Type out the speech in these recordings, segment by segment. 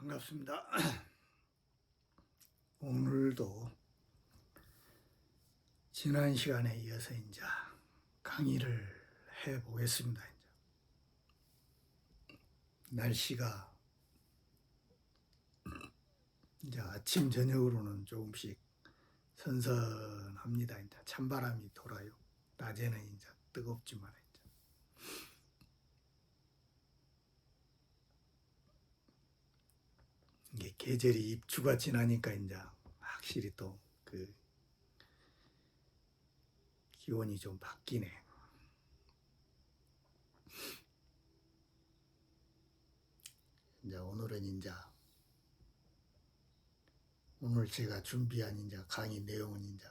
반갑습니다. 오늘도 지난 시간에 이어서 이제 강의를 해 보겠습니다. 날씨가 이제 아침 저녁으로는 조금씩 선선합니다. 이제 찬바람이 돌아요. 낮에는 이제 뜨겁지만 이게 계절이 입추가 지나니까 이제 확실히 또 그 기온이 좀 바뀌네. 이제 오늘 제가 준비한 이제 강의 내용은 이제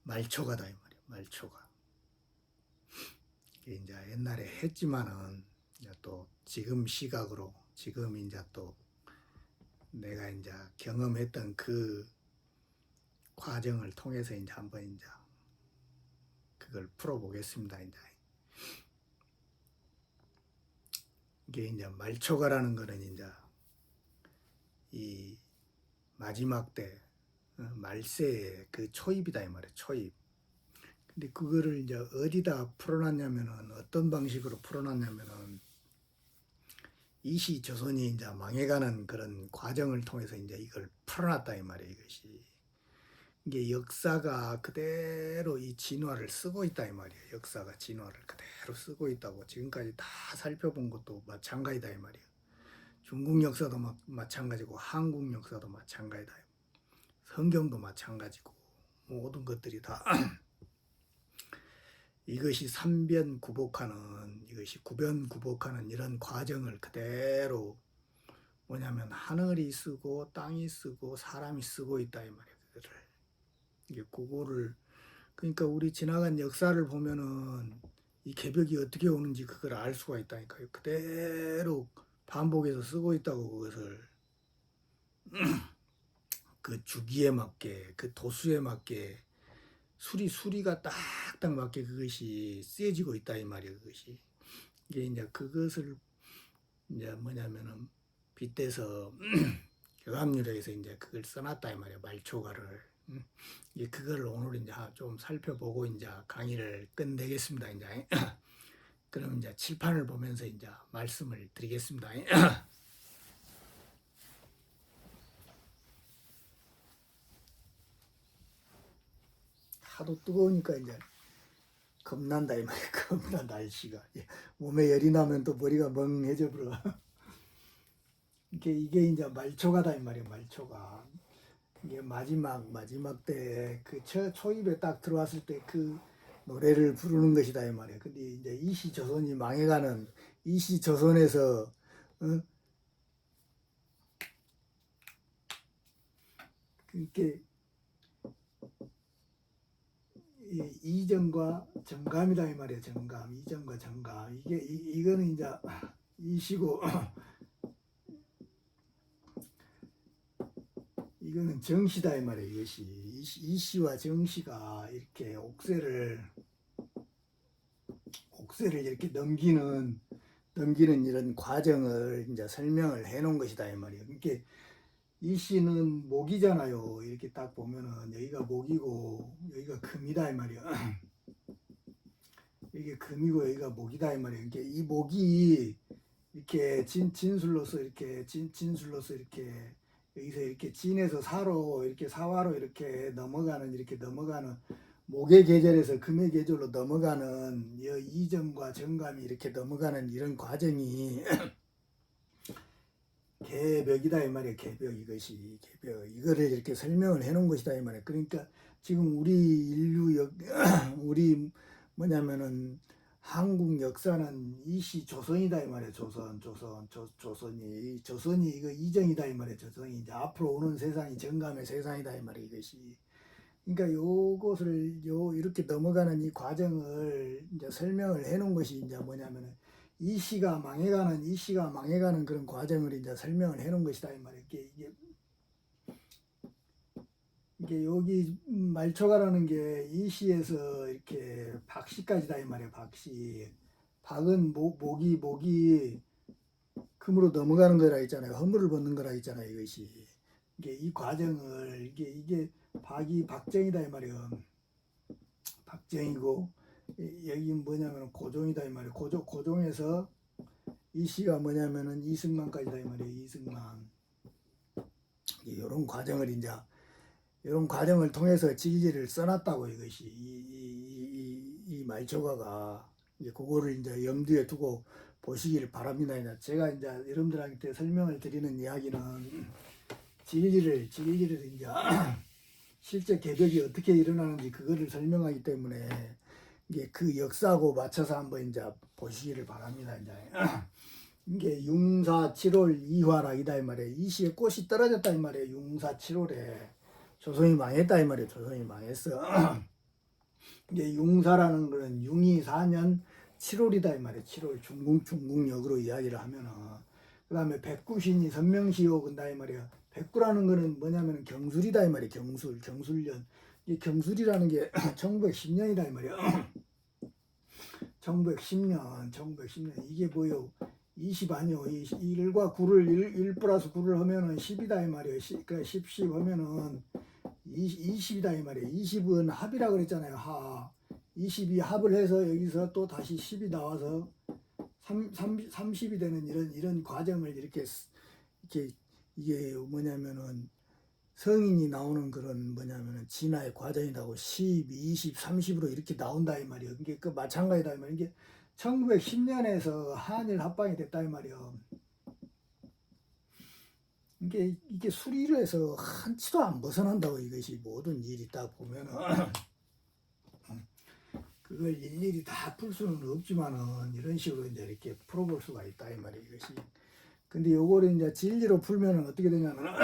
말초가다 이 말이에요. 말초가. 이게 이제 옛날에 했지만은 이제 또 지금 시각으로 지금 이제 또 내가 이제 경험했던 그 과정을 통해서 이제 한번 이제 그걸 풀어보겠습니다. 이게 이제 말초가라는 거는 이제 이 마지막 때 말세의 그 초입이다 이 말이에요. 초입. 근데 그거를 이제 어디다 풀어놨냐면은 어떤 방식으로 풀어놨냐면은 이시 조선이 이제 망해가는 그런 과정을 통해서 이제 이걸 풀어놨다 이 말이에요. 이게 역사가 그대로 이 진화를 쓰고 있다 이 말이에요. 역사가 진화를 그대로 쓰고 있다고 지금까지 다 살펴본 것도 마찬가지다 이 말이에요. 중국 역사도 마찬가지고 한국 역사도 마찬가지다. 성경도 마찬가지고 모든 것들이 다 이것이 삼변구복하는 이것이 구변구복하는 이런 과정을 그대로 뭐냐면 하늘이 쓰고 땅이 쓰고 사람이 쓰고 있다 이 말이에요. 그거를 그러니까 우리 지나간 역사를 보면은 이 개벽이 어떻게 오는지 그걸 알 수가 있다니까요. 그대로 반복해서 쓰고 있다고 그것을 그 주기에 맞게 그 도수에 맞게 수리가 딱딱 맞게 그것이 쓰여지고 있다 이 말이에요. 그것이 이게 이제 그것을 이제 뭐냐면은 빗대서 교합률에서 이제 그걸 써놨다 이 말이에요. 말초가를. 이제 그걸 오늘 이제 좀 살펴보고 이제 강의를 끝내겠습니다. 이제 그럼 이제 칠판을 보면서 이제 말씀을 드리겠습니다. 하도 뜨거우니까 이제 겁난다 이 말이에요. 겁나 날씨가 몸에 열이 나면 또 머리가 멍해져 버려. 이게 이제 말초가다 이 말이에요. 말초가 이게 마지막 때 그 초입에 딱 들어왔을 때 그 노래를 부르는 것이다 이 말이에요. 근데 이제 이시 조선이 망해가는 이시 조선에서 이렇게 이정과 정감이다 이 말이에요. 정감, 이정과 정감. 이거는 이제 이시고 이거는 정시다 이 말이에요. 이것이 이시와 정시가 이렇게 옥새를 이렇게 넘기는 이런 과정을 이제 설명을 해 놓은 것이다 이 말이에요. 이렇게 이시는 목이잖아요. 이렇게 딱 보면은 여기가 목이고 여기가 금이다 이 말이에요. 이게 금이고 여기가 목이다 이 말이에요. 이 목이 이렇게 진술로서 이렇게 진술로서 이렇게 여기서 이렇게 진에서 사로 이렇게 사화로 이렇게 넘어가는 목의 계절에서 금의 계절로 넘어가는 이점과 정감이 이렇게 넘어가는 이런 과정이 개벽이다 이 말이에요. 개벽 이것이 개벽 이거를 이렇게 설명을 해놓은 것이다 이 말이에요. 그러니까 지금 우리 인류 우리 뭐냐면은 한국 역사는 이시 조선이다 이 말이에요. 조선이 이거 이정이다 이 말이에요. 조선이 이제 앞으로 오는 세상이 정감의 세상이다 이 말이에요. 이것이 그러니까 요것을 이렇게 넘어가는 이 과정을 이제 설명을 해놓은 것이 이제 뭐냐면은 이시가 망해가는 그런 과정을 이제 설명을 해놓은 것이다 이 말이에요. 이게 여기 말초가라는 게 이시에서 이렇게 박시까지다 이 말이에요. 박시. 박은 목이 금으로 넘어가는 거라 했잖아요. 허물을 벗는 거라 했잖아요. 이것이 이게 이 과정을 이게 박정이다 이 말이에요. 박정이고 여기 뭐냐면 고종이다 이 말이에요. 고종에서 이 시가 뭐냐면은 이승만까지다 이 말이에요. 이승만. 이런 과정을 이런 과정을 통해서 질지를 써놨다고 이것이 이 말초가가 이제 그거를 이제 염두에 두고 보시길 바랍니다. 제가 이제 여러분들한테 설명을 드리는 이야기는 질지를 이제 실제 개벽이 어떻게 일어나는지 그거를 설명하기 때문에 이게 그 역사하고 맞춰서 한번 이제 보시기를 바랍니다. 이제 이게 융사 7월 이화락이다 이 말이에요. 이 시에 꽃이 떨어졌다 이 말이에요. 융사 7월에 조선이 망했다 이 말이에요. 조선이 망했어. 이게 융사라는 거는 융이 4년 7월이다 이 말이에요. 7월 중국역으로 이야기를 하면은 그 다음에 백구신이 선명시오 근다 이 말이에요. 백구라는 거는 뭐냐면 경술이다 이 말이에요. 경술년. 이 경술이라는 게 1910년이다 이 말이에요. 1910년 이게 뭐요? 20 아니요. 1과 9를 1 플러스 9를 하면은 10이다 이 말이에요. 그러니까 10 하면은 20이다 이 말이에요. 20은 합이라 그랬잖아요. 합. 20이 합을 해서 여기서 또 다시 10이 나와서 30이 되는 이런 과정을 이렇게 이게 뭐냐면은 성인이 나오는 그런 뭐냐면은 진화의 과정이라고 10, 20, 30으로 이렇게 나온다 이 말이에요. 이게 그 마찬가지다 이 말이에요. 이게 1910년에서 한일 합방이 됐다 이 말이에요. 이게 수리로해서 한치도 안 벗어난다고 이것이 모든 일이 딱 보면은 그걸 일일이 다 풀 수는 없지만은 이런 식으로 이제 이렇게 풀어볼 수가 있다 이 말이에요. 이것이. 근데 요거를 이제 진리로 풀면은 어떻게 되냐면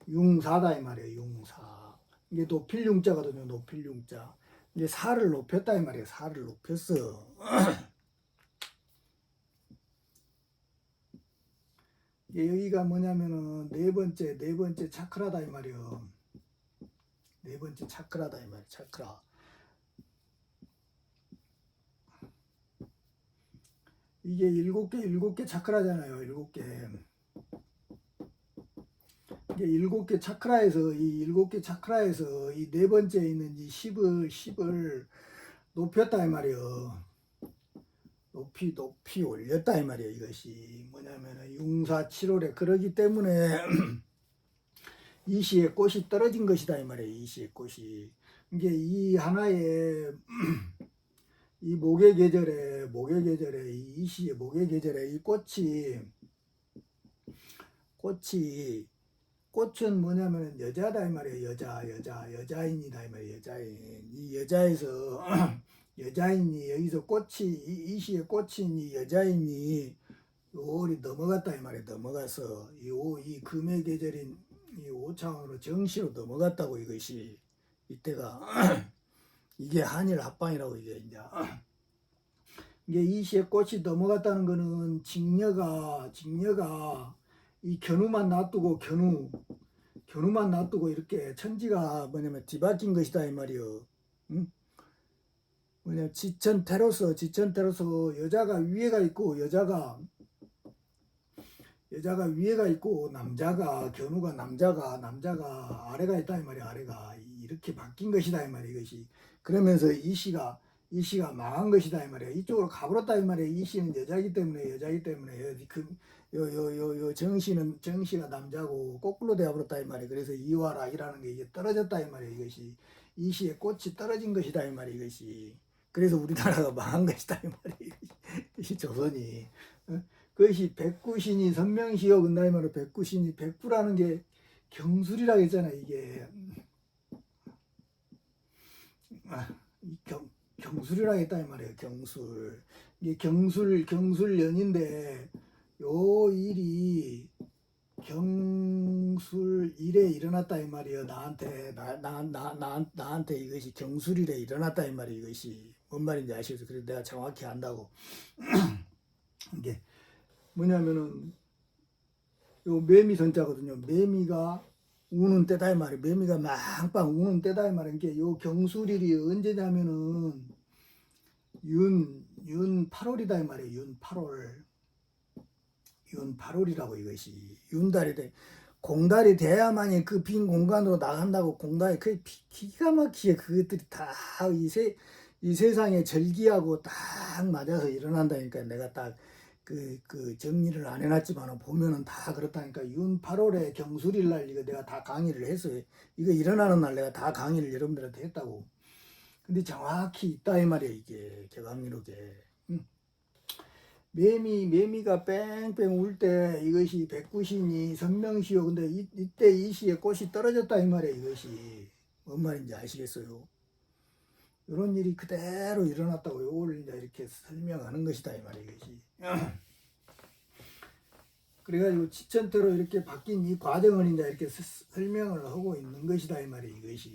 융사다 이 말이에요. 융사. 이게 높일 융자거든요. 높일 융자. 이제 사를 높였다 이 말이에요. 사를 높였어. 여기가 뭐냐면은 네 번째 차크라다 이 말이에요. 네 번째 차크라다 이 말이에요. 차크라. 이게 일곱 개 차크라잖아요. 이게 일곱 개 차크라에서 이 네 번째에 있는 이 10을 높였다 이 말이에요. 높이 올렸다 이 말이에요. 이것이 뭐냐면은 융사 7월에 그러기 때문에 이 시에 꽃이 떨어진 것이다 이 말이에요. 이 시의 꽃이 이게 이 하나의 이 목의 계절에 이 시의 목의 계절에 이 꽃은 뭐냐면은 여자다 이 말이에요. 여자인이다 이 말이에요. 여자인. 이 여자에서 여자인이 여기서 이 시의 꽃인 이 여자인이 요리 넘어갔다 이 말이에요. 넘어가서 이 금의 계절인 이 오창으로 정시로 넘어갔다고 이것이 이때가 이게 한일 합방이라고 이게 이 시의 꽃이 넘어갔다는 거는 직녀가 이 견우만 놔두고 이렇게 천지가 뭐냐면 뒤바뀐 것이다 이 말이요. 응? 뭐냐 지천태로서 여자가 위에가 있고 견우가 남자가 아래가 있다 이 말이야. 아래가 이렇게 바뀐 것이다 이 말이야. 이것이 그러면서 이 시가 망한 것이다 이 말이야. 이쪽으로 가버렸다 이 말이야. 이 시는 여자이기 때문에 정시가 남자고 거꾸로 되어버렸다 이 말이야. 그래서 이와락이라는 게 이게 떨어졌다 이 말이야. 이것이 이 시의 꽃이 떨어진 것이다 이 말이야. 이것이 그래서 우리나라가 망한 것이다 이 말이야. 이 조선이. 그것이 백구신이 선명시여 근다 이 말이야. 백구라는 게 경술이라고 했잖아. 이게 경술이라고 했다 이 말이에요. 경술. 이게 경술년인데 요 일이 경술 일에 일어났다 이 말이에요. 나한테 이것이 경술일에 일어났다 이 말이에요. 이것이 뭔 말인지 아시겠어요? 그래서 내가 정확히 안다고. 이게 뭐냐면은 요 매미 선자거든요. 매미가 우는 때다 이 말이에요. 매미가 망빵 우는 때다 이 말이에요. 이게 요 경술일이 언제냐면은 윤 8월이다 이 말이에요. 윤 8월. 윤 8월이라고 이것이 윤달이 돼. 공달이 돼야만이 그 빈 공간으로 나간다고. 공달이 그 기가 막히게 그것들이 다 이 세상에 절기하고 딱 맞아서 일어난다니까. 내가 딱 그 정리를 안 해놨지만 보면은 다 그렇다니까. 윤 8월에 경술일 날 이거 내가 다 강의를 했어요. 이거 일어나는 날 내가 다 강의를 여러분들한테 했다고. 근데 정확히 있다 이 말이야 이게 개강미록에. 매미가 뺑뺑 울 때 이것이 백구신이 선명시요. 근데 이때 이 시에 꽃이 떨어졌다 이 말이야 이것이. 뭔 말인지 아시겠어요? 이런 일이 그대로 일어났다고 요걸 이제 이렇게 설명하는 것이다 이 말이야 이것이. 그래가지고 지천태로 이렇게 바뀐 이 과정을 이제 이렇게 설명을 하고 있는 것이다 이 말이야 이것이.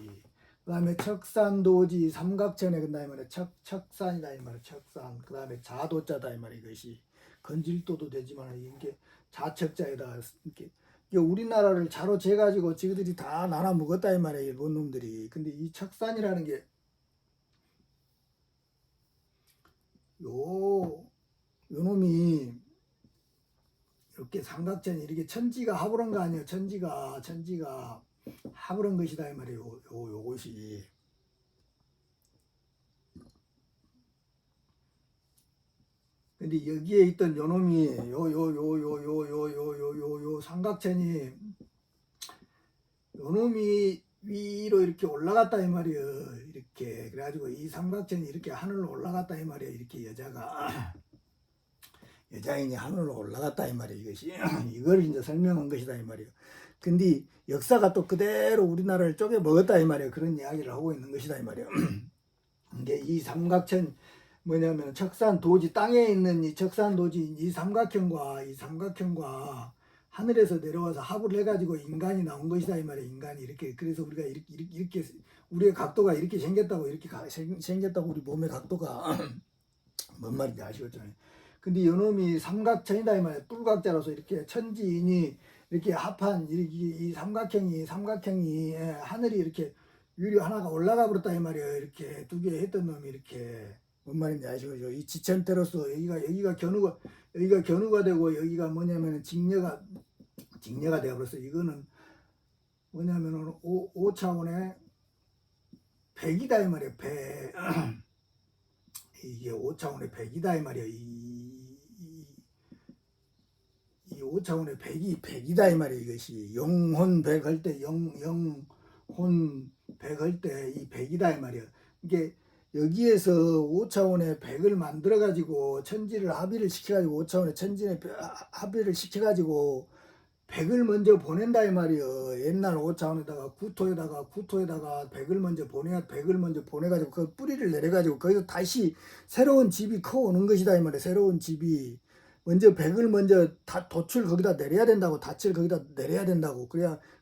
그 다음에 척산도지 삼각천에 근다 이 말이야. 척산이다 이 말이야. 척산. 그 다음에 자도자다 이 말이야 이것이. 건질도도 되지만 이게 자척자에다 이렇게 우리나라를 자로 재가지고 지그들이 다 나눠 먹었다 이 말이야 일본 놈들이. 근데 이 척산이라는 게 요 놈이 이렇게 삼각천이 이렇게 천지가 합을한 거 아니에요. 천지가 합을한 것이다 이 말이에요. 요것이. 근데 여기에 있던 요놈이 요 삼각천이 요놈이 위로 이렇게 올라갔다 이 말이에요. 이렇게 그래가지고 이 삼각천이 이렇게 하늘로 올라갔다 이 말이에요. 이렇게 여자인이 하늘로 올라갔다 이 말이에요. 이것이 이걸 이제 설명한 것이다 이 말이에요. 근데 역사가 또 그대로 우리나라를 쪼개 먹었다 이 말이에요. 그런 이야기를 하고 있는 것이다 이 말이에요. 이게 이 삼각천 뭐냐면 척산도지, 땅에 있는 이 척산도지 이 삼각형과 하늘에서 내려와서 합을 해가지고 인간이 나온 것이다 이 말이에요. 인간이 이렇게. 그래서 우리가 이렇게 우리의 각도가 이렇게 생겼다고. 이렇게 생겼다고. 우리 몸의 각도가 뭔 말인지 아시겠잖아요. 근데 요놈이 삼각천이다 이 말이에요. 뿔각자로서 이렇게 천지인이 이렇게 합한 이 삼각형이 하늘이 이렇게 위로 하나가 올라가 버렸다 이 말이에요. 이렇게 두 개 했던 놈이 이렇게. 뭔 말인지 아시죠? 이 지천대로서 여기가 견우가 되고 여기가 뭐냐면은 직녀가 되어버렸어. 이거는 뭐냐면은 5차원의 백이다 이 말이에요. 백. 이게 5차원의 백이다 이 말이에요. 이 5차원의 백이다 이 말이에요. 이것이 영혼백 할 때 영혼백 할 때 이 백이다 이 말이에요. 이게 여기에서 5차원의 백을 만들어 가지고 천지를 합의를 시켜 가지고 5차원의 천지에 합의를 시켜 가지고 백을 먼저 보낸다 이 말이에요. 옛날 5차원에다가 구토에다가 백을 먼저 보내 가지고 그 뿌리를 내려 가지고 거기서 다시 새로운 집이 커 오는 것이다 이 말이에요. 새로운 집이 먼저 백을 먼저 다 돛을 거기다 내려야 된다고. 닻을 거기다 내려야 된다고.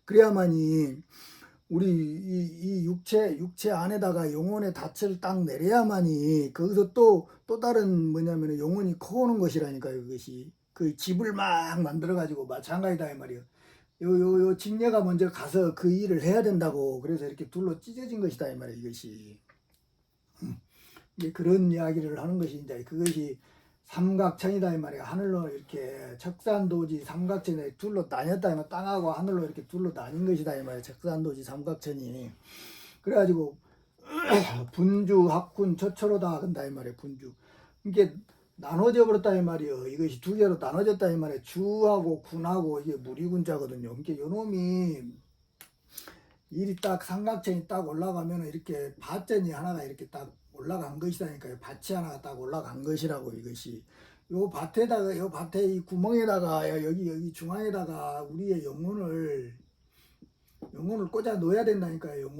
그래야만이 우리 이 육체 안에다가 영혼의 닻을 딱 내려야만이 거기서 또 다른 뭐냐면 영혼이 커오는 것이라니까요. 그것이 그 집을 막 만들어 가지고 마찬가지다 이 말이에요. 요 직녀가 먼저 가서 그 일을 해야 된다고. 그래서 이렇게 둘로 찢어진 것이다 이 말이에요. 이것이 이제 그런 이야기를 하는 것이 이제 그것이 삼각천이다 이 말이에요. 하늘로 이렇게 척산도지 삼각천에 둘로 나뉘었다 이 말. 땅하고 하늘로 이렇게 둘로 나뉜 것이다 이 말이에요. 척산도지 삼각천이. 그래가지고 분주 합군 처처로다 한다 이 말이에요. 분주. 이게 나눠져 버렸다 이 말이에요. 이것이 두 개로 나눠졌다 이 말이에요. 주하고 군하고 이게 무리군자거든요. 그러니까 요놈이 일이 딱 삼각천이 딱 올라가면 이렇게 밭전이 하나가 이렇게 딱 올라간 것이다니까요. 밭이 하나가 딱 올라간 것이라고. 이것이 요 밭에 이 구멍에다가 여기 중앙에다가 우리의 영혼을 꽂아 놓아야 된다니까요.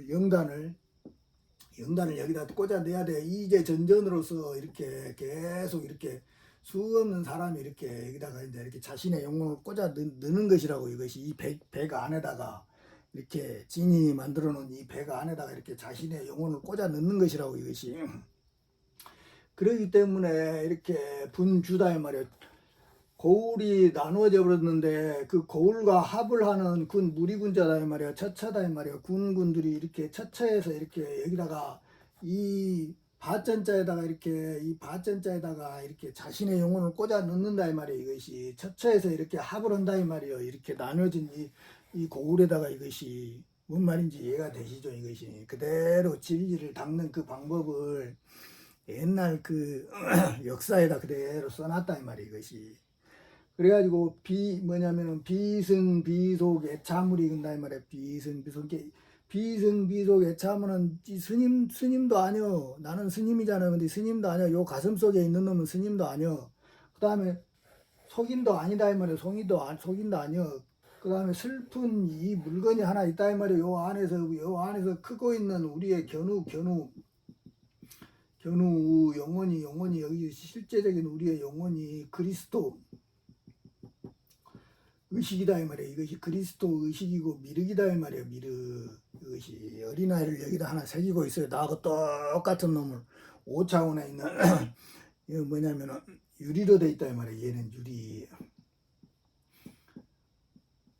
영단을 여기다 꽂아 넣어야 돼. 이제 전전으로서 이렇게 계속 이렇게 수없는 사람이 이렇게 여기다가 이제 이렇게 자신의 영혼을 꽂아 넣는 것이라고. 이것이 이 백 안에다가 이렇게 진이 만들어 놓은 이 백 안에다가 이렇게 자신의 영혼을 꽂아 넣는 것이라고. 이것이 그러기 때문에 이렇게 분주다 이 말이에요. 고울이 나누어져 버렸는데 그 고울과 합을 하는 군 무리군자다 이 말이에요. 처처다 이 말이에요. 군들이 이렇게 처처해서 이렇게 여기다가 이 밭전자에다가 이렇게 이 밭전자에다가 이렇게 자신의 영혼을 꽂아 넣는다 이 말이에요. 이것이 처처에서 이렇게 합을 한다 이 말이에요. 이렇게 나눠진 이 고울에다가 이것이 뭔 말인지 이해가 되시죠? 이것이 그대로 진리를 닦는 그 방법을 옛날 그 역사에다 그대로 써놨다 이 말이에요. 이것이 그래가지고 뭐냐면은 비승비속 애차물이 근다 이 말이야. 비승비속 비승비속 애차물은 스님도 아니여. 나는 스님이잖아. 근데 스님도 아니여. 요 가슴 속에 있는 놈은 스님도 아니여. 그 다음에 속인도 아니다 이 말이야. 속인도 아니여. 그 다음에 슬픈 이 물건이 하나 있다 이 말이야. 요 안에서 크고 있는 우리의 견우 영혼이 여기 실제적인 우리의 영혼이 그리스도 의식이다 이 말이에요. 이것이 그리스도 의식이고 미륵이다 이 말이에요. 미륵. 이것이 어린아이를 여기다 하나 새기고 있어요. 나하고 똑같은 놈을 5차원에 있는 이거 뭐냐면은 유리로 돼 있다 이 말이에요. 얘는 유리.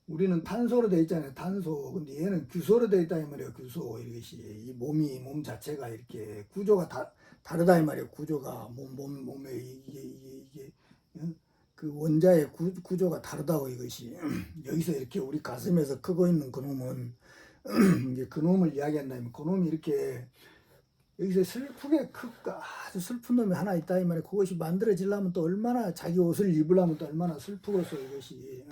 우리는 탄소로 돼 있잖아요. 탄소. 근데 얘는 규소로 돼 있다 이 말이에요. 규소. 이것이 이 몸 자체가 이렇게 구조가 다르다 이 말이에요. 구조가 몸에 이게 그 원자의 구조가 다르다고 이것이 여기서 이렇게 우리 가슴에서 크고 있는 그놈은 이제 그놈을 이야기한다면 그놈이 이렇게 여기서 슬프게 아주 슬픈 놈이 하나 있다 이 말이에요. 그것이 만들어지려면 또 얼마나 자기 옷을 입으려면 또 얼마나 슬프겠어 이것이.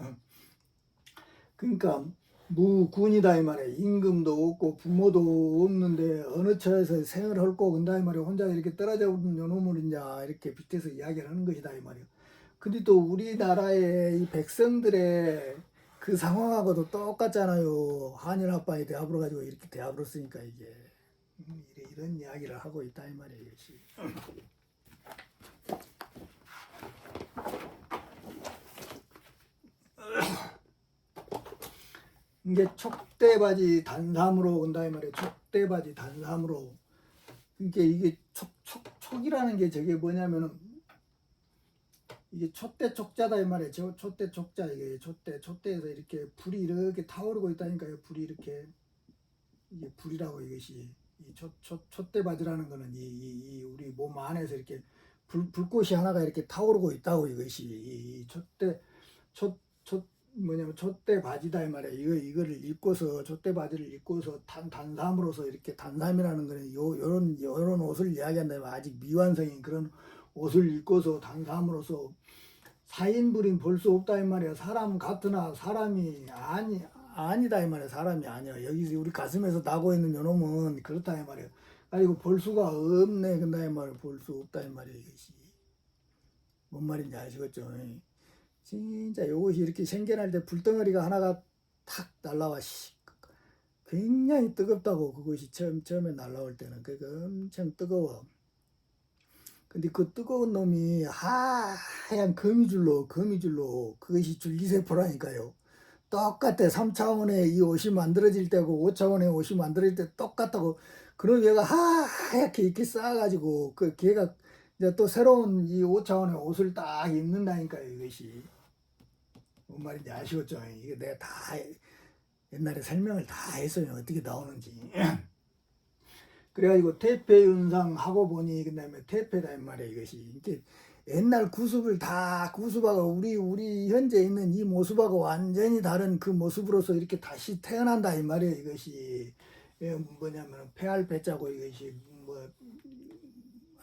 그러니까 무군이다 이 말이에요. 임금도 없고 부모도 없는데 어느 처에서 생을 헐고 근다 이 말이에요. 혼자 이렇게 떨어져 있는 요놈을 이제 이렇게 밑에서 이야기를 하는 것이다 이 말이에요. 근데 또 우리나라의 이 백성들의 그 상황하고도 똑같잖아요. 한일 합방에 대합으로 가지고 이렇게 대합으로 쓰니까 이게 이런 이야기를 하고 있다 이 말이에요. 이것이. 이게 촉대바지 단삼으로 온다 이 말이에요. 촉대바지 단삼으로. 그러니까 이게 촉이라는 게 저게 뭐냐면은 이게 촛대 촉자다 이 말이에요. 저 촛대 촉자 이게 촛대에서 이렇게 불이 이렇게 타오르고 있다니까요. 불이 이렇게 이게 불이라고 이것이 이 촛대바지라는 거는 이 우리 몸 안에서 이렇게 불꽃이 하나가 이렇게 타오르고 있다고 이것이 이 뭐냐면 촛대 바지다 이 말이에요. 이거를 입고서 촛대 바지를 입고서 단삼으로서 이렇게 단삼이라는 거는 요런 옷을 이야기한다면 아직 미완성인 그런 옷을 입고서 단삼으로서 사인불인 볼 수 없다 이 말이야. 사람 같으나 사람이 아니다 이 말이야. 사람이 아니야. 여기서 우리 가슴에서 나고 있는 요놈은 그렇다 이 말이야. 그리고 볼 수가 없네 근다 이 말이야. 볼 수 없다 이 말이야. 이것이 뭔 말인지 아시겠죠? 진짜 요것이 이렇게 생겨날 때 불덩어리가 하나가 탁 날라와 굉장히 뜨겁다고. 그것이 처음에 날라올 때는 그게 엄청 뜨거워. 근데 그 뜨거운 놈이 하얀 거미줄로 그것이 줄기세포라니까요. 똑같아. 3차원의 이 옷이 만들어질 때고 5차원의 옷이 만들어질 때 똑같다고. 그런 얘가 하얗게 이렇게 쌓아가지고 그 걔가 이제 또 새로운 이 5차원의 옷을 딱 입는다니까요. 이것이 뭔 말인지 아시겠죠? 이게 내가 다 옛날에 설명을 다 했어요. 어떻게 나오는지. 그래가지고 태폐윤상 하고 보니 그다음에 태폐다 이 말이에요. 이것이 이렇게 옛날 구습하고 우리 현재 있는 이 모습하고 완전히 다른 그 모습으로서 이렇게 다시 태어난다 이 말이에요. 이것이 뭐냐면 폐할 패자고 이것이 뭐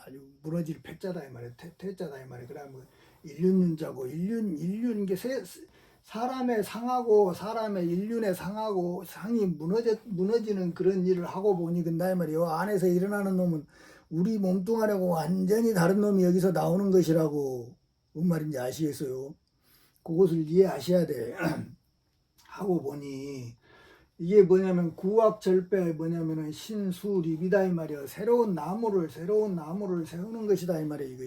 아주 무너질 패자다 이 말이에요. 태자다 이 말이에요. 그다음 뭐 일륜자고 일륜 게 사람의 상하고 사람의 인륜의 상하고 상이 무너지는 그런 일을 하고 보니 근다 이 말이에요. 안에서 일어나는 놈은 우리 몸뚱아리하고 완전히 다른 놈이 여기서 나오는 것이라고. 뭔 말인지 아시겠어요? 그것을 이해하셔야 돼. 하고 보니 이게 뭐냐면 구합절배 뭐냐면은 신수립이다 이 말이에요. 새로운 나무를 세우는 것이다 이 말이에요.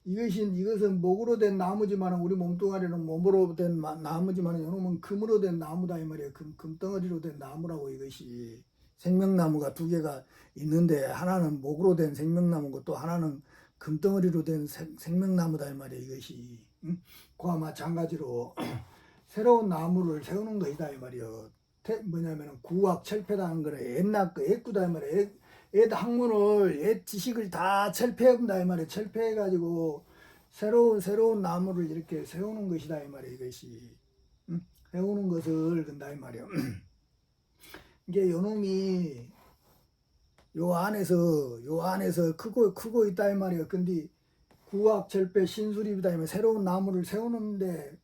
이것은 목으로 된 나무지만 우리 몸뚱아리는 몸으로 된 나무지만 이놈은 금으로 된 나무다 이 말이에요. 금덩어리로 된 나무라고. 이것이 생명나무가 두 개가 있는데 하나는 목으로 된 생명나무고 또 하나는 금덩어리로 된 생명나무다 이 말이에요. 이것이 그와 마찬가지로 새로운 나무를 세우는 것이다 이 말이에요. 뭐냐면 구악철폐라는 거는 옛날 거 애꾸다 이 말이에요. 옛 학문을 옛 지식을 다 철폐해 본다 이 말이에요. 철폐해 가지고 새로운 나무를 이렇게 세우는 것이다 이 말이에요. 이것이 세우는 것을 근다 이 말이에요. 이게 요놈이 요 안에서 크고 있다 이 말이에요. 근데 구학 절배 신수립이다 이 말이에요. 새로운 나무를 세우는데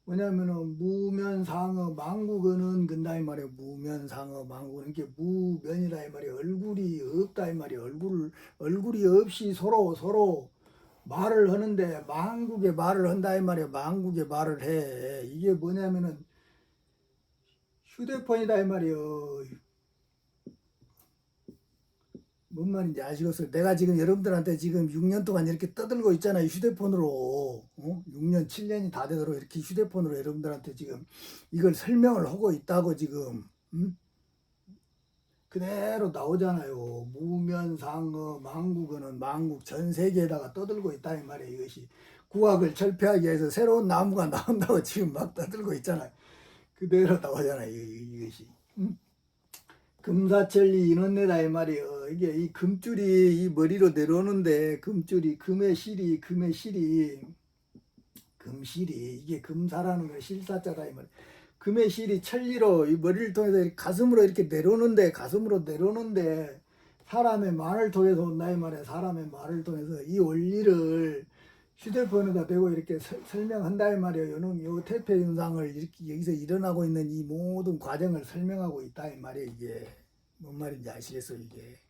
뭐냐면은 무면상어 망국어는 근다 이 말이에요. 무면상어 망국어는 이게 무면이다 이 말이에요. 얼굴이 없다 이 말이에요. 얼굴이 없이 서로 말을 하는데 망국의 말을 한다 이 말이에요. 망국의 말을 해. 이게 뭐냐면은 휴대폰이다 이 말이에요. 뭔 말인지 아시겠어요? 내가 지금 여러분들한테 지금 6년 동안 이렇게 떠들고 있잖아요. 휴대폰으로. 6년, 7년이 다 되도록 이렇게 휴대폰으로 여러분들한테 지금 이걸 설명을 하고 있다고 지금. 그대로 나오잖아요. 무면상어, 망국어는 망국 전 세계에다가 떠들고 있다 이 말이에요. 이것이 구학을 철폐하기 위해서 새로운 나무가 나온다고 지금 막 떠들고 있잖아요. 그대로 나오잖아요. 이것이. 금사천리 인원내다 이 말이에요. 이게 이 금줄이 이 머리로 내려오는데 금줄이 금의 실이 이게 금사라는 거 실사자다 이 말이에요. 금의 실이 천리로 이 머리를 통해서 가슴으로 이렇게 내려오는데 사람의 말을 통해서 온다 이 말이에요. 사람의 말을 통해서 이 원리를 휴대폰에다 대고 이렇게 설명한다 이 말이에요. 요 태폐 현상을 이렇게 여기서 일어나고 있는 이 모든 과정을 설명하고 있다 이 말이에요. 이게 뭔 말인지 아시겠어요? 이게.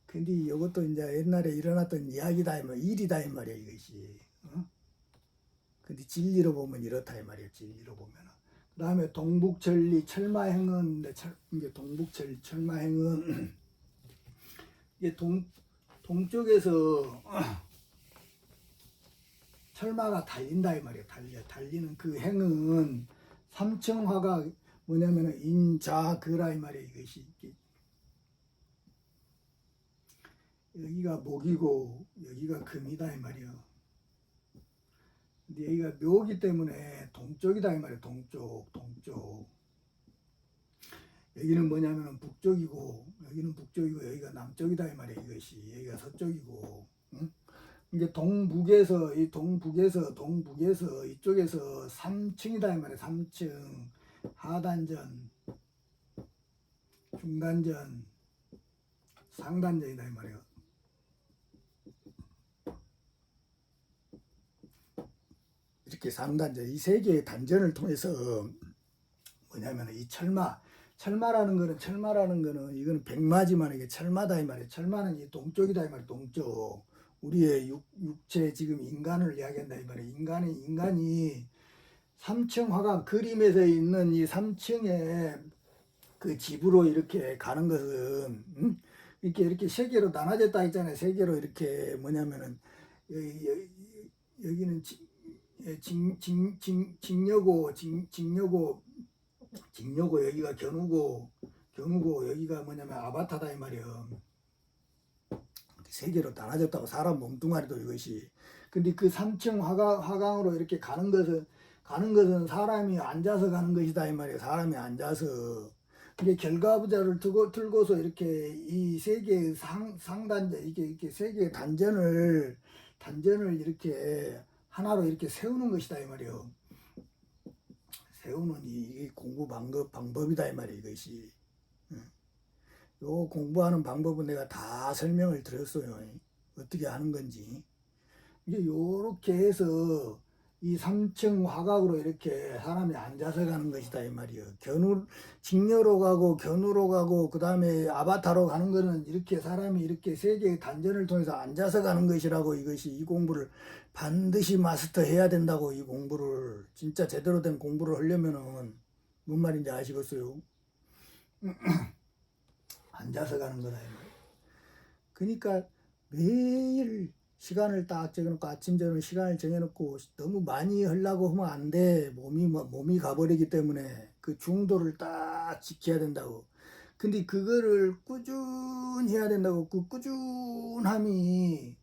근데 이것도 이제 옛날에 일어났던 이야기다 이 말이에요. 일이다 이 말이에요. 이것이. 근데 진리로 보면 이렇다 이 말이에요. 진리로 보면. 그 다음에 동북천리 철마행은 이게 동북천리 철마행은 이게 동쪽에서 철마가 달린다 이 말이에요. 달리는 그 행은 삼층화가 뭐냐면은 인자그라 이 말이에요. 이것이 여기가 목이고 여기가 금이다 이 말이에요. 근데 여기가 묘기 때문에 동쪽이다 이 말이에요. 동쪽. 여기는 뭐냐면은 북쪽이고 여기가 남쪽이다 이 말이에요. 이것이 여기가 서쪽이고. 이게 동북에서 이쪽에서 3층이다 이 말이에요. 3층 하단전, 중단전, 상단전이다 이 말이에요. 이렇게 상단전 이 세 개의 단전을 통해서 뭐냐면 이 철마라는 거는 이거는 백마지만 이게 철마다 이 말이에요. 철마는 이 동쪽이다 이 말이에요. 동쪽. 우리의 육체 지금 인간을 이야기한다 이 말이에요. 인간이 3층 화강 그림에서 있는 이 3층의 그 집으로 이렇게 가는 것은 이렇게 세 개로 나눠졌다 했잖아요. 세 개로 이렇게 뭐냐면은 여기는 직녀고 여기가 견우고 여기가 뭐냐면 아바타다 이 말이에요. 세 개로 나눠졌다고 사람 몸뚱아리도 이것이. 근데 그 3층 화강으로 이렇게 가는 것은 사람이 앉아서 가는 것이다 이 말이에요. 사람이 앉아서 이게 결과부자를 들고서 이렇게 이 세 개의 상단전 이렇게 세 개의 단전을 이렇게 하나로 이렇게 세우는 것이다 이 말이에요. 세우는 이 공부 방법이다 이 말이에요. 이것이. 요 공부하는 방법은 내가 다 설명을 드렸어요. 어떻게 하는 건지. 이제 요렇게 해서 이 3층 화각으로 이렇게 사람이 앉아서 가는 것이다 이 말이에요. 직녀로 가고 견우로 가고 그 다음에 아바타로 가는 거는 이렇게 사람이 이렇게 세 개의 단전을 통해서 앉아서 가는 것이라고. 이것이 이 공부를 반드시 마스터해야 된다고. 이 공부를 진짜 제대로 된 공부를 하려면은 뭔 말인지 아시겠어요? 앉아서 가는 거다 이 말이에요. 그러니까 매일 시간을 딱 정해놓고 아침 저녁 시간을 정해놓고 너무 많이 하려고 하면 안 돼. 몸이 가버리기 때문에 그 중도를 딱 지켜야 된다고. 근데 그거를 꾸준히 해야 된다고. 그 꾸준함이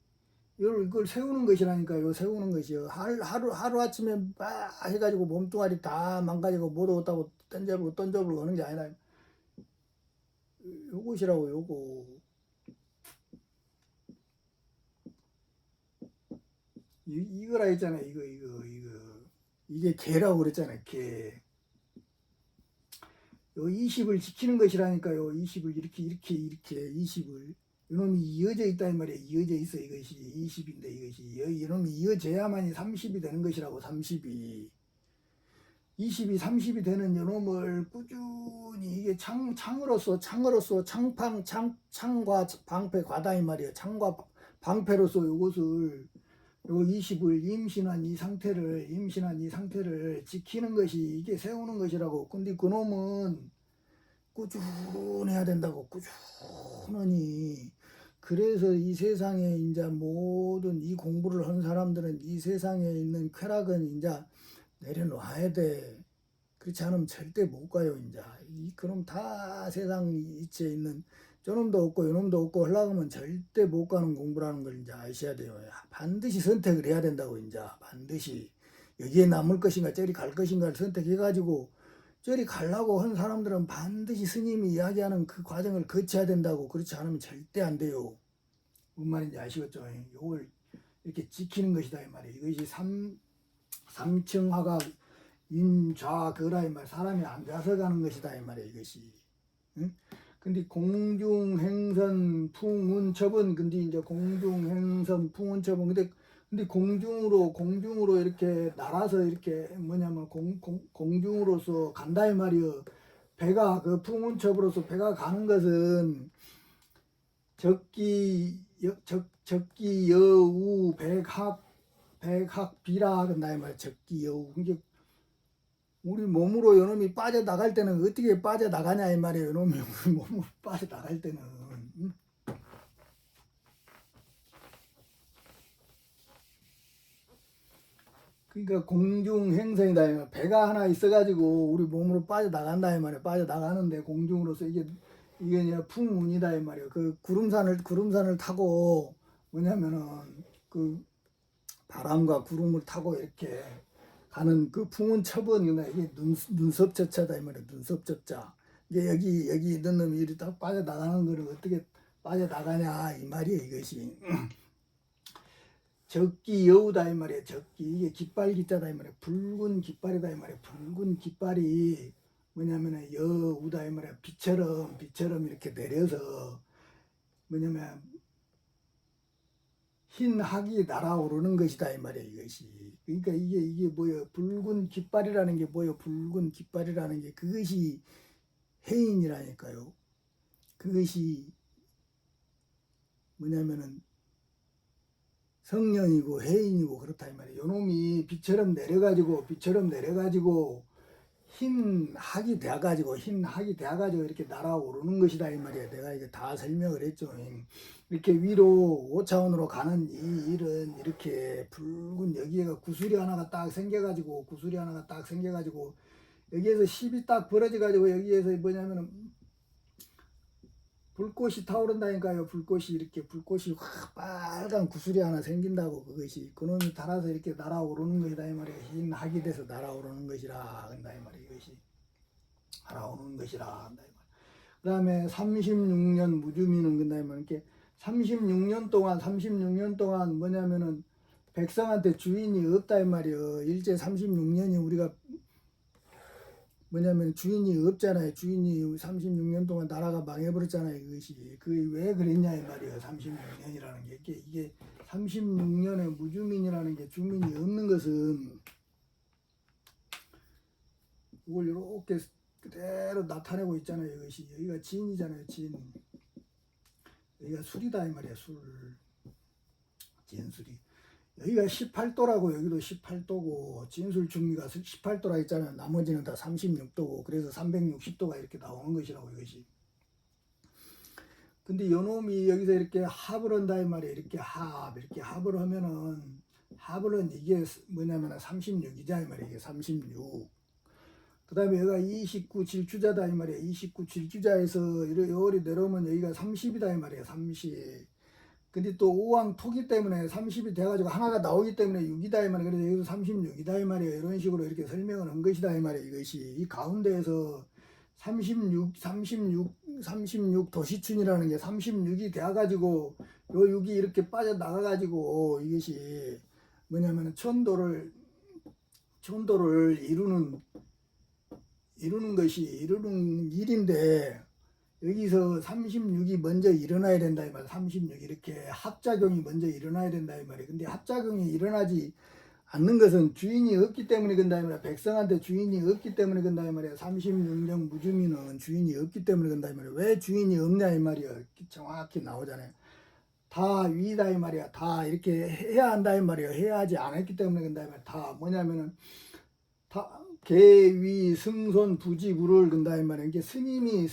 이걸 세우는 것이라니까요. 세우는 것이요. 하루 아침에 막 해가지고 몸뚱아리 다 망가지고 못 얻었다고 던져버리고 하는 게 아니라 요것이라고 요거. 이거라 했잖아. 이거. 이게 개라고 그랬잖아. 개. 요 20을 지키는 것이라니까요. 20을 이렇게 20을. 이놈이 이어져 있다 이 말이야. 이어져 있어 이것이 20인데 이것이 이놈이 이어져야만이 30이 되는 것이라고. 30이 20이 30이 되는 이놈을 꾸준히 이게 창으로서 창과 방패 과다 이 말이야. 창과 방패로서 요것을 요 20을 임신한 이 상태를 지키는 것이 이게 세우는 것이라고. 근데 그놈은 꾸준해야 된다고. 꾸준하니. 그래서 이 세상에 이제 모든 이 공부를 한 사람들은 이 세상에 있는 쾌락은 이제 내려놔야 돼. 그렇지 않으면 절대 못 가요. 이제 그럼 다 세상 이치에 있는 저놈도 없고 요놈도 없고 하려고 하면 절대 못 가는 공부라는 걸 이제 아셔야 돼요. 반드시 선택을 해야 된다고. 이제 반드시 여기에 남을 것인가 저리 갈 것인가를 선택해가지고 저리 가려고 한 사람들은 반드시 스님이 이야기하는 그 과정을 거쳐야 된다고. 그렇지 않으면 절대 안 돼요. 뭔 말인지 아시겠죠? 이걸 이렇게 지키는 것이다 이 말이에요. 이것이 삼층화가 인좌거라 이 말. 사람이 앉아서 가는 것이다 이 말이에요. 이것이. 응? 근데 공중행선 풍운첩은 근데 이제 공중행선 풍운첩은 근데 공중으로 이렇게 날아서 이렇게 뭐냐면 공중으로서 간다 이 말이요. 배가 그 풍운첩으로서 배가 가는 것은 적기 여우 백합비라 한다 이 말. 적기 여우. 그게 우리 몸으로 요놈이 빠져나갈 때는 어떻게 빠져나가냐 이 말이에요. 요놈이 우리 몸으로 빠져나갈 때는. 그러니까 공중행선이다 이 말. 배가 하나 있어가지고 우리 몸으로 빠져나간다 이 말이에요. 빠져나가는데 공중으로서 이게 이제 풍운이다 이 말이에요. 그 구름산을 타고 뭐냐면은 그 바람과 구름을 타고 이렇게 가는 그 풍운첩은 이게 눈썹저자다 이 말이에요. 눈썹저자. 이게 여기 있는 놈이 이리 딱 빠져나가는 거를 어떻게 빠져나가냐 이 말이에요. 이것이. 적기 여우다 이 말이에요. 적기. 이게 깃발 기자다 이 말이에요. 붉은 깃발이다 이 말이에요. 붉은 깃발이 뭐냐면은 여우다 이 말이에요. 비처럼 이렇게 내려서 뭐냐면 흰 학이 날아오르는 것이다 이 말이에요. 이것이. 그러니까 이게 뭐예요? 붉은 깃발이라는 게 뭐예요? 붉은 깃발이라는 게 그것이 해인이라니까요. 그것이 뭐냐면은 성령이고 해인이고 그렇다 이 말이에요. 요놈이 비처럼 내려가지고 흰 학이 돼가지고 이렇게 날아오르는 것이다 이 말이에요. 내가 이게 다 설명을 했죠. 이렇게 위로 5차원으로 가는 이 일은 이렇게 붉은 여기에가 구슬이 하나가 딱 생겨가지고 여기에서 10이 딱 벌어져가지고 여기에서 뭐냐면은 불꽃이 타오른다니까요. 불꽃이 확 빨간 구슬이 하나 생긴다고. 그것이 그놈이 달아서 이렇게 날아오르는 것이다 이 말이에요. 흰 학이 돼서 날아오르는 것이라 한다 이 말이에요. 이것이 날아오르는 것이라 한다 이 말이에요. 그 다음에 36년 무주민은 근다 이 말이에요. 이렇게 36년 동안 뭐냐면은 백성한테 주인이 없다 이 말이에요. 일제 36년이 우리가 뭐냐면 주인이 없잖아요. 주인이 36년 동안 나라가 망해버렸잖아요. 이것이. 그게 왜 그랬냐 이 말이에요. 36년이라는 게. 이게 36년의 무주민이라는 게 주민이 없는 것은 이걸 이렇게 그대로 나타내고 있잖아요. 이것이. 여기가 진이잖아요. 진. 여기가 술이다 이 말이에요. 술. 진술이. 여기가 18도라고. 여기도 18도고 진술 중미가 18도라 했잖아요. 나머지는 다 36도고 그래서 360도가 이렇게 나오는 것이라고. 이것이. 근데 요놈이 여기서 이렇게 합을 한다 이 말이에요. 이렇게 합을 하면은 합은 이게 뭐냐면 36이자 이 말이에요. 이게 36. 그 다음에 여기가 29 질주자다 이 말이에요. 29 질주자에서 요리 내려오면 여기가 30이다 이 말이에요. 30. 근데 또 오왕 토기 때문에 30이 돼가지고 하나가 나오기 때문에 6이다 이 말이에요. 그래서 여기서 36이다 이 말이에요. 이런 식으로 이렇게 설명을 한 것이다 이 말이에요. 이것이 이 가운데에서 36 도시춘이라는 게 36이 돼가지고 요 6이 이렇게 빠져나가가지고 이것이 뭐냐면 천도를 이루는 것이 이루는 일인데 여기서 36이 먼저 일어나야 된다 이 말이야. 36 이렇게 합작용이 먼저 일어나야 된다 이 말이야. 근데 합작용이 일어나지 않는 것은 주인이 없기 때문에 그런다 이 말이야. 백성한테 주인이 없기 때문에 그런다 이 말이야. 36령 무주민은 주인이 없기 때문에 그런다 이 말이야. 왜 주인이 없냐 이 말이야. 정확히 나오잖아요. 다 위다 이 말이야. 다 이렇게 해야 한다 이 말이야. 해야 하지 않았기 때문에 그런다 이 말이야. 다 뭐냐면은 다 계위 승손 부지 구를 근다 이 말이야. 이게 스님이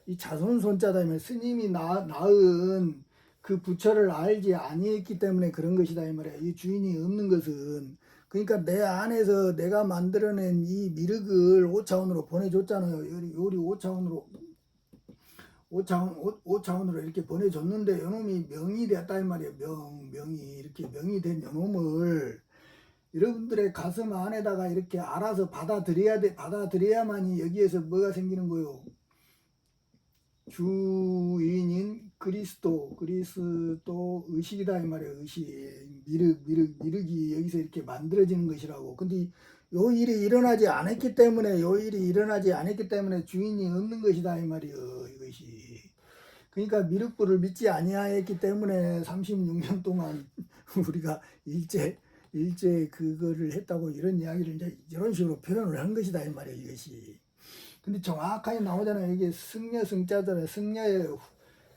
이 자손 손자다 이 말이야. 스님이 낳은 그 부처를 알지 아니했기 때문에 그런 것이다 이 말이야. 이 주인이 없는 것은 그러니까 내 안에서 내가 만들어낸 이 미륵을 5차원으로 보내줬잖아요. 요리 5차원으로 이렇게 보내줬는데 요놈이 명이 됐다 이 말이야. 명이 이렇게 명이 된 요놈을 여러분들의 가슴 안에다가 이렇게 알아서 받아들여야만이 여기에서 뭐가 생기는 거요? 주인인 그리스도 의식이다 이 말이야. 의식 미륵이 여기서 이렇게 만들어지는 것이라고. 근데 요 일이 일어나지 않았기 때문에 주인이 없는 것이다 이 말이요. 이것이 그러니까 미륵불을 믿지 아니하였기 때문에 36년 동안 우리가 일제 그거를 했다고 이런 이야기를 이제 이런 식으로 표현을 한 것이다 이 말이야. 이것이 근데 정확하게 나오잖아요. 이게 승려의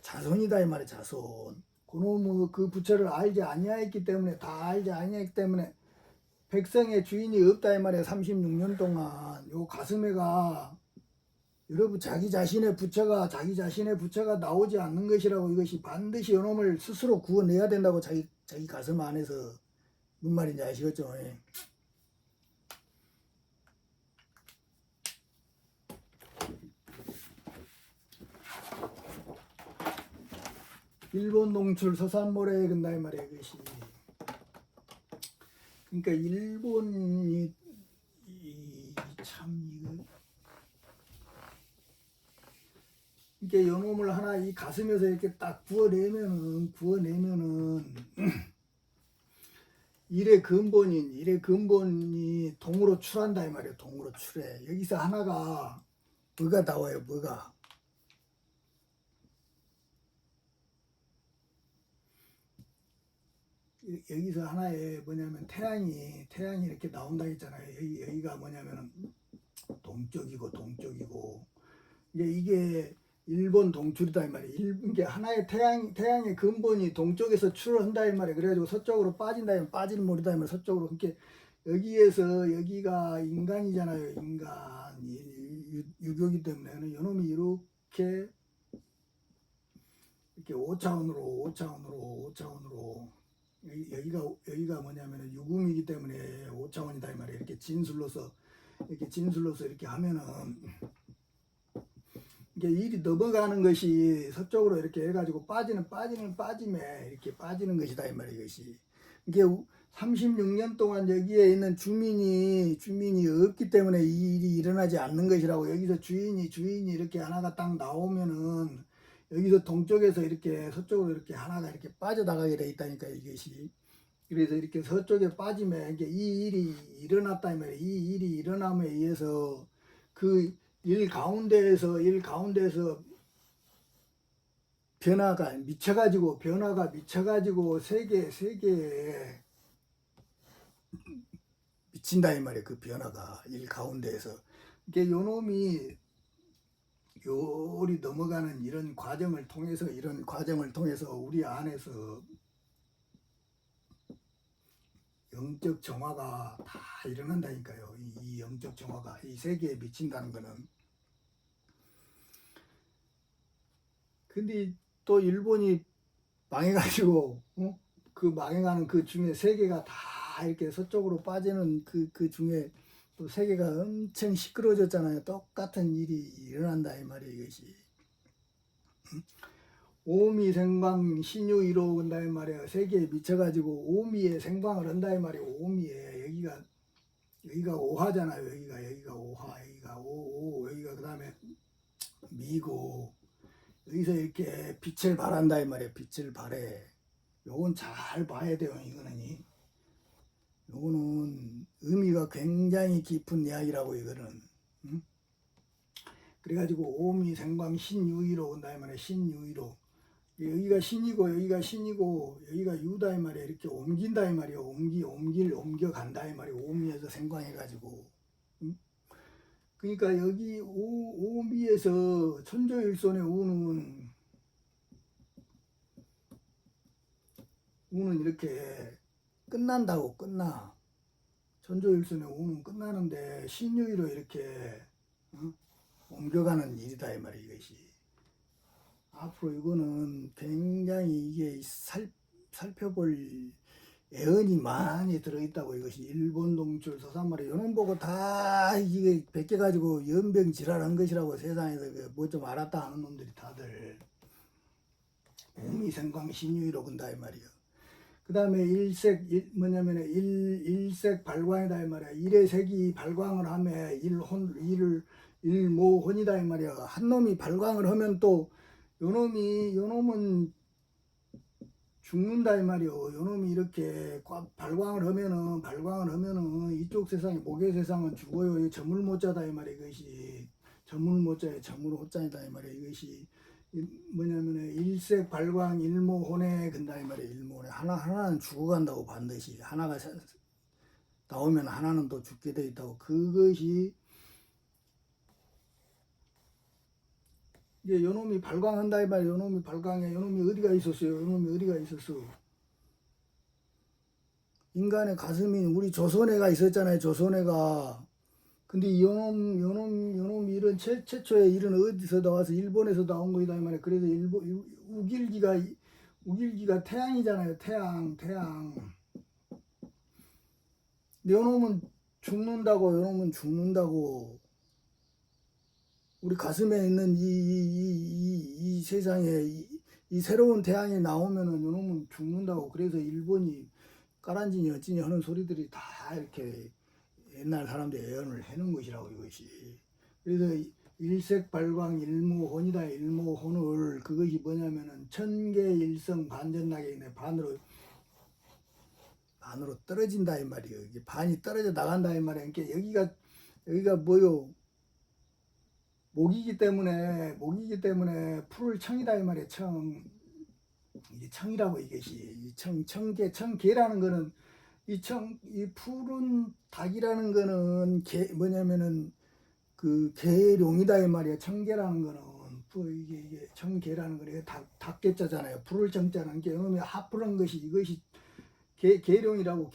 자손이다 이 말이야. 자손. 그놈의 그 부처를 알지 아니하였기 때문에 백성의 주인이 없다 이 말이야. 36년 동안 요 가슴에가 여러분 자기 자신의 부처가 나오지 않는 것이라고. 이것이 반드시 요놈을 스스로 구원해야 된다고. 자기 가슴 안에서 무슨 말인지 아시겠죠? 예. 일본 농출 서산모래에 근다 이 말이야. 이것이 그러니까 일본이 참 이거 이게 요놈을 하나 이 가슴에서 이렇게 딱 구워내면은 일의 근본이 동으로 출한다 이 말이에요. 동으로 출해. 여기서 하나가 뭐가 나와요? 뭐가 여기서 하나에 뭐냐면 태양이 이렇게 나온다 했잖아요. 여기가 뭐냐면 동쪽이고 이게 일본 동출이다 이 말이에요. 이게 하나의 태양의 근본이 동쪽에서 출한다 이 말이에요. 그래가지고 서쪽으로 빠진다, 빠지는 모르다 이 말이에요. 서쪽으로. 그렇게 여기가 인간이잖아요. 인간 유교이기 때문에 이놈이 이렇게 5차원으로 여기가 뭐냐면 유금이기 때문에 5차원이다 이 말이에요. 이렇게 진술로서 이렇게 하면은 이게 일이 넘어가는 것이 서쪽으로 이렇게 해가지고 빠짐에 이렇게 빠지는 것이다 이 말이에요. 이것이 이게 36년 동안 여기에 있는 주민이 없기 때문에 이 일이 일어나지 않는 것이라고. 여기서 주인이 이렇게 하나가 딱 나오면은 여기서 동쪽에서 이렇게 서쪽으로 이렇게 하나가 이렇게 빠져나가게 돼 있다니까 이것이. 그래서 이렇게 서쪽에 빠짐에 이 일이 일어났다 이 말이에요. 이 일이 일어남에 의해서 그 일 가운데에서 변화가 미쳐가지고 세계에 미친다 이 말이에요. 그 변화가 일 가운데에서 이게 요놈이 요리 넘어가는 이런 과정을 통해서 우리 안에서 영적 정화가 다 일어난다니까요. 이 영적 정화가 이 세계에 미친다는 거는. 근데 또 일본이 망해가지고 그 망해가는 그 중에 세계가 다 이렇게 서쪽으로 빠지는 그 중에 또 세계가 엄청 시끄러워졌잖아요. 똑같은 일이 일어난다 이 말이에요. 이것이 오미 생방 신유이로 온다 이 말이에요. 세계에 미쳐가지고 오미에 생방을 한다 이 말이에요. 오미에 여기가 오하잖아요. 여기가 오하, 여기가 오, 여기가 그 다음에 미고 여기서 이렇게 빛을 발한다 이 말이에요. 빛을 발해. 요건 잘 봐야 돼요. 요거는 의미가 굉장히 깊은 이야기라고 이거는. 응? 그래가지고 오미 생광 신유의로 온다 이 말이에요. 신유의로. 여기가 신이고 여기가 신이고 여기가 유다 이 말이에요. 이렇게 옮긴다 이 말이에요. 옮겨간다 이 말이에요. 오미에서 생광해가지고. 응? 그러니까 여기 오미에서 천조일손의 우는 이렇게 끝난다고 끝나. 천조일손의 우는 끝나는데 신유의로 이렇게 옮겨가는 일이다 이 말이에요. 이것이 앞으로 이거는 굉장히 이게 살펴볼 애언이 많이 들어있다고. 이것이 일본 동출 서산말에 요놈 보고 다 이게 베껴가지고 연병 지랄한 것이라고 세상에서 뭐 좀 알았다 하는 놈들이 다들 오미생광 신유의로 근다 이 말이에요. 그 다음에 일색 발광이다 이 말이야. 일의 색이 발광을 하면 일모혼이다 이 말이야. 한 놈이 발광을 하면 또 요놈은 죽는다 이 말이요. 요놈이 이렇게 발광을 하면은 이쪽 세상에 목의 세상은 죽어요. 저물못자다 이 말이야. 이것이 저물못자에 저물호자이다 이 말이야. 이것이 뭐냐면은 일색 발광 일모혼에 근다 이 말이야. 일모혼에 하나는 죽어간다고 반드시. 하나가 나오면 하나는 또 죽게 돼 있다고. 그것이 이제 요놈이 발광한다 이 말이야. 요놈이 발광해. 요놈이 어디가 있었어요? 요놈이 어디가 있었어? 인간의 가슴인 우리 조선애가 있었잖아요. 조선애가. 근데 요놈 이런 최초의 일은 어디서 나와서 일본에서 나온 거이다 이 말이야. 그래서 우길기가 태양이잖아요. 태양. 근데 요놈은 죽는다고. 우리 가슴에 있는 이 세상에 이 새로운 태양이 나오면은 요놈은 죽는다고. 그래서 일본이 까란지니 어찌니 하는 소리들이 다 이렇게 옛날 사람들이 예언을 해놓은 것이라고 이것이. 그래서 일색 발광 일모혼이다. 일모혼을 그것이 뭐냐면은 천계일성 반전나게 반으로 떨어진다 이 말이에요. 이게 반이 떨어져 나간다 이 말이에요. 그러니까 여기가 뭐요? 목이기 때문에 풀을 청이다 이 말이에요. 이게 청이라고 이것이 청계라는 거는 이 푸른 닭이라는 거는 뭐냐면은 그 계룡이다 이 말이야. 청계라는 거는 이게 청계라는 거는 닭계자잖아요. 풀을 청자는 게 이놈이 하풀한 것이 이것이 계룡이라고.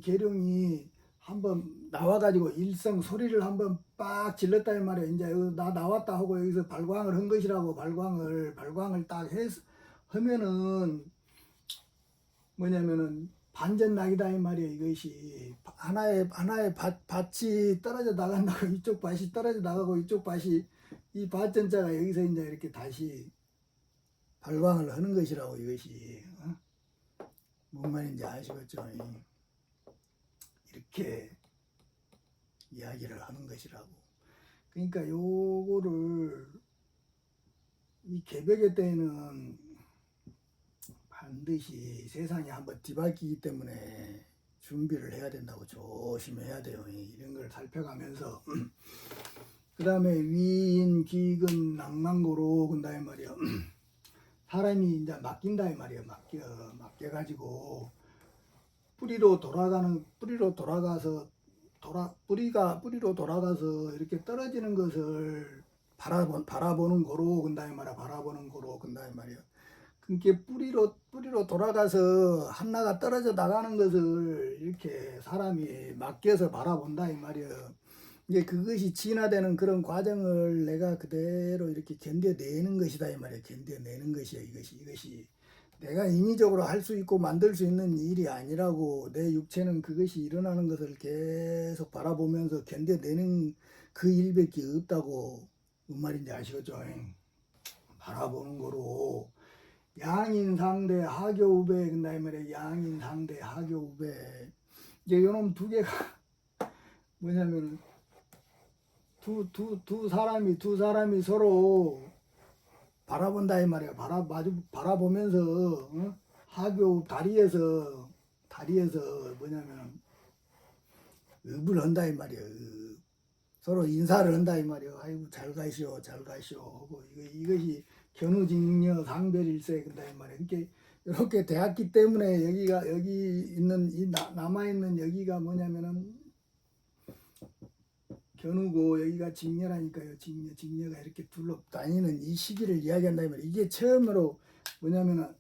계룡이 한번 나와가지고 일성 소리를 한번 빡 질렀다 이 말이야. 이제 나 나왔다 하고 여기서 발광을 한 것이라고. 발광을 딱 하면은 뭐냐면은 반전락이다 이 말이야. 이것이 하나의 밭이 떨어져 나간다고 이쪽 밭이 떨어져 나가고 이쪽 밭이 이 밭전자가 여기서 이제 이렇게 다시 발광을 하는 것이라고. 이것이 뭔 말인지 아시겠죠? 이렇게 이야기를 하는 것이라고. 그러니까 요거를 이 개벽의 때에는 반드시 세상이 한번 뒤바뀌기 때문에 준비를 해야 된다고. 조심해야 돼요. 이런 걸 살펴가면서 그 다음에 위인 기근 낭만고로 근다 이 말이야. 사람이 이제 맡긴다 이 말이야. 맡겨가지고 뿌리로 돌아가서 이렇게 떨어지는 것을 바라보는 거로 근다 이 말이야. 바라보는 거로 근다 이 말이야. 그게 뿌리로 돌아가서 하나가 떨어져 나가는 것을 이렇게 사람이 맡겨서 바라본다 이 말이야. 이제 그것이 진화되는 그런 과정을 내가 그대로 이렇게 견뎌내는 것이다 이 말이야. 견뎌내는 것이야. 이것이 내가 인위적으로 할 수 있고 만들 수 있는 일이 아니라고. 내 육체는 그것이 일어나는 것을 계속 바라보면서 견뎌내는 그 일밖에 없다고. 뭔 말인지 아시겠죠? 바라보는 거로 양인상대 하교우배 근다 이 말이야. 양인상대 하교우배. 이제 요놈 두 개가 뭐냐면 두 사람이 서로 바라본다 이 말이야. 마주 바라보면서 하교 다리에서 뭐냐면 읍을 한다 이 말이야. 서로 인사를 한다 이 말이야. 아이고 잘 가시오 하고 이것이 견우직녀 상별일세 한다 이 말이야. 이렇게 되었기 때문에 여기 있는 남아 있는 여기가 뭐냐면은 견우고 여기가 직녀라니까요. 직녀가 이렇게 둘러 다니는 이 시기를 이야기한다 이 말이야. 이게 처음으로 뭐냐면은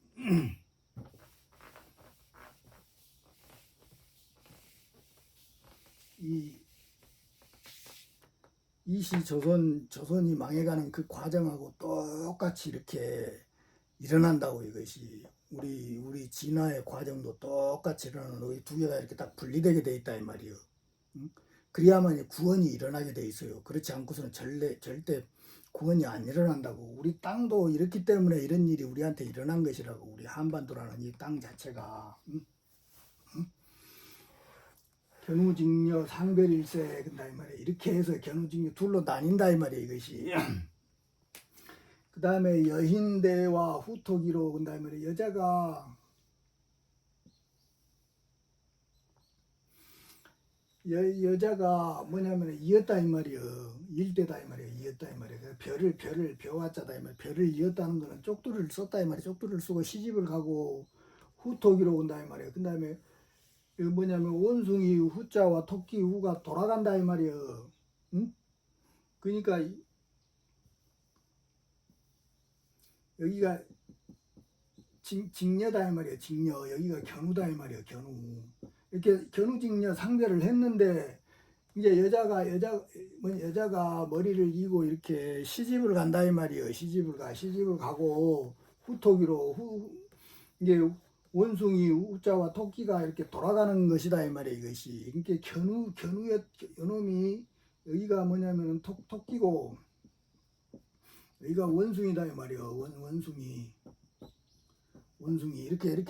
이시 조선이 망해가는 그 과정하고 똑같이 이렇게 일어난다고 이것이 우리 진화의 과정도 똑같이 일어나는 이 두 개가 이렇게 딱 분리되게 돼 있다 이 말이요. 응? 그래야만 구원이 일어나게 돼 있어요. 그렇지 않고서는 절대 구원이 안 일어난다고. 우리 땅도 이렇기 때문에 이런 일이 우리한테 일어난 것이라고. 우리 한반도라는 이 땅 자체가 견우직녀 상별일세 근다 이 말이야. 이렇게 해서 견우직녀 둘로 나뉜다 이 말이야 이것이. 그 다음에 여흰대와 후토기로 근다 이 말이야. 여자가 뭐냐면 이었다 이 말이야. 일대다 이 말이야. 이었다 이 말이야. 별을 벼와자다 이 말이야. 별을 이었다는 거는 쪽두를 썼다 이 말이야. 쪽두를 쓰고 시집을 가고 후토기로 온다 이 말이야. 그 다음에 뭐냐면 원숭이 후자와 토끼 후가 돌아간다 이 말이야. 응? 그러니까 여기가 직녀다 이 말이야. 직녀. 여기가 견우다 이 말이야. 견우. 이렇게 견우직녀 상별을 했는데 이제 여자가 머리를 이고 이렇게 시집을 간다 이 말이에요. 시집을 가고 후토기로 이게 원숭이 우자와 토끼가 이렇게 돌아가는 것이다 이 말이에요. 이것이 이렇게 견우의 요놈이 여기가 뭐냐면은 토끼고 여기가 원숭이다 이 말이에요. 원숭이 이렇게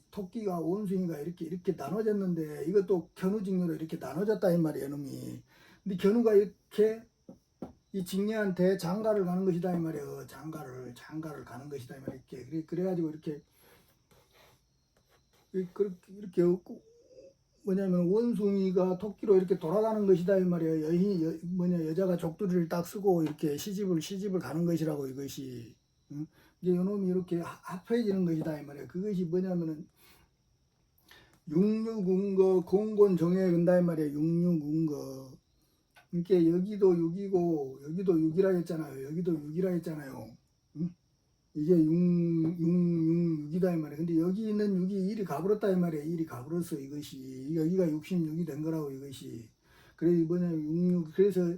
토끼가 원숭이가 이렇게 나눠졌는데 이것도 견우직녀로 이렇게 나눠졌다 이 말이에요. 놈이. 근데 견우가 이렇게 이 직녀한테 장가를 가는 것이다 이 말이에요. 장가를 가는 것이다 이 말이에요. 그래가지고 이렇게 뭐냐면 원숭이가 토끼로 이렇게 돌아가는 것이다 이 말이에요. 여자가 족두리를 딱 쓰고 이렇게 시집을 가는 것이라고 이것이. 응? 이제 요놈이 이렇게 합해지는 것이다 이 말이에요. 그것이 뭐냐면은 육류군거 공곤정에 근다 이 말이에요. 육류군거. 그러니까 여기도 6이고 여기도 6이라 했잖아요. 응? 이게 6이다 이 말이에요. 근데 여기 있는 6이 1이 가버렸다 이 말이에요. 1이 가버렸어 이것이. 여기가 66이 된 거라고 이것이. 그래 뭐냐면 66 그래서